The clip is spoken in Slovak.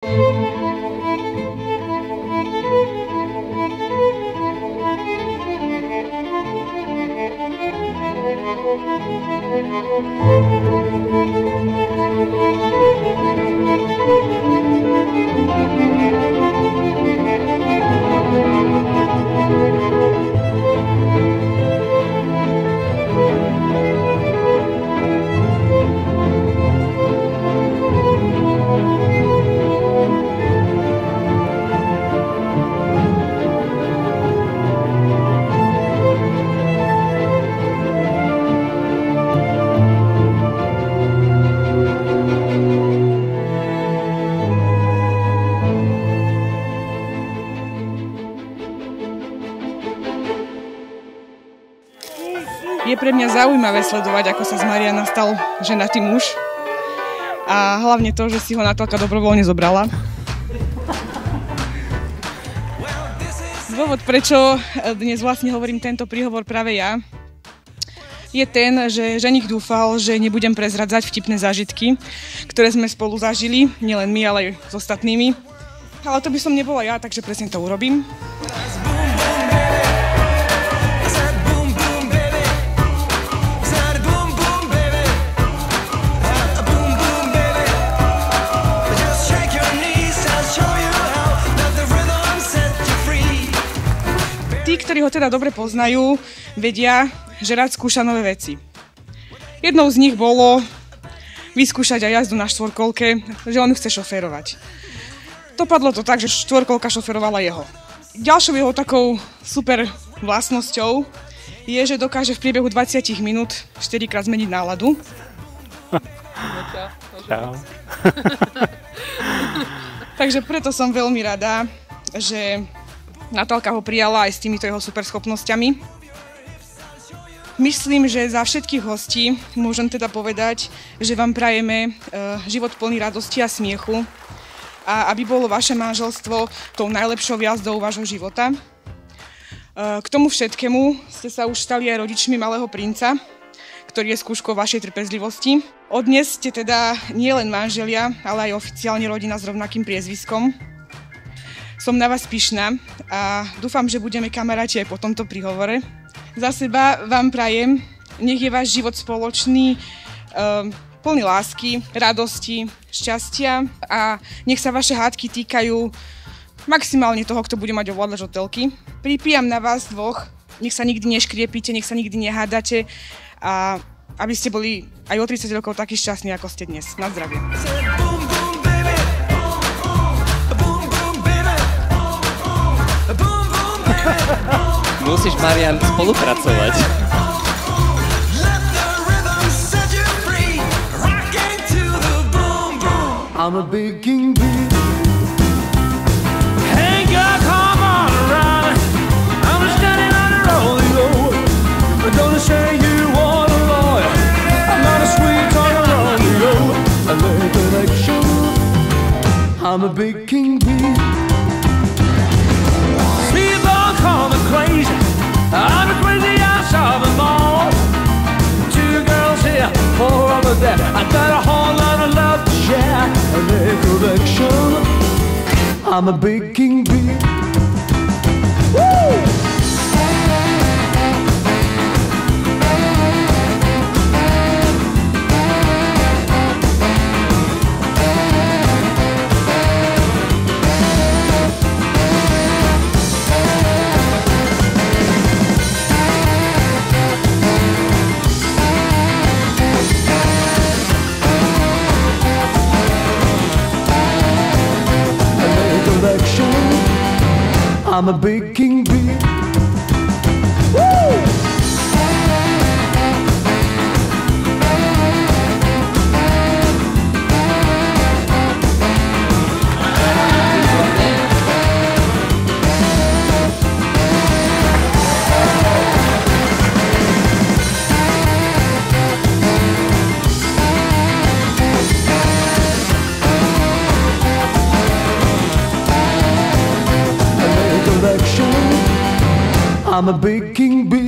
Je pre mňa zaujímavé sledovať, ako sa z Mariana stal ženatý muž. A hlavne to, že si ho Natálka dobrovoľne zobrala. Dôvod, prečo dnes vlastne hovorím tento príhovor práve ja, je ten, že ženích dúfal, že nebudem prezradzať vtipné zážitky, ktoré sme spolu zažili, nielen my, ale aj s ostatnými. Ale to by som nebola ja, takže presne to urobím. Tí, ktorí ho teda dobre poznajú, vedia, že rád skúša nové veci. Jednou z nich bolo vyskúšať aj jazdu na štvorkolke, že on chce šoférovať. Dopadlo to tak, že štvorkolka šoférovala jeho. Ďalšou jeho takou super vlastnosťou je, že dokáže v priebehu 20 minút 4-krát zmeniť náladu. Čau. Takže preto som veľmi rada, že Natálka ho prijala aj s týmito jeho super schopnosťami. Myslím, že za všetkých hostí môžem teda povedať, že vám prajeme život plný radosti a smiechu a aby bolo vaše manželstvo tou najlepšou jazdou vášho života. K tomu všetkému ste sa už stali aj rodičmi malého princa, ktorý je skúškou vašej trpezlivosti. Od dnes ste teda nielen manželia, ale aj oficiálne rodina s rovnakým priezviskom. Som na vás pyšná a dúfam, že budeme kamaráti aj po tomto príhovore. Za seba vám prajem, nech je váš život spoločný, plný lásky, radosti, šťastia a nech sa vaše hádky týkajú maximálne toho, kto bude mať ovládač hotelky. Pripíjam na vás dvoch, nech sa nikdy neškriepite, nech sa nikdy nehádate a aby ste boli aj o 30 rokov takí šťastní, ako ste dnes. Na zdravie. Musíš, Marian, spolupracovať. I'm a big king bee. Hey girl, come on around. I'm standing on the rodeo. I'm gonna say you want a lawyer. I'm not a sweet talker rodeo. I like an action. I'm a big king bee. People call me crazy. I'm a crazy ass of them all. 2 girls here, 4 over there. I got a whole lot of love to share. A recollection. I'm a big king bee. Woo! I'm a big king bee. Woo! I'm a big king bee.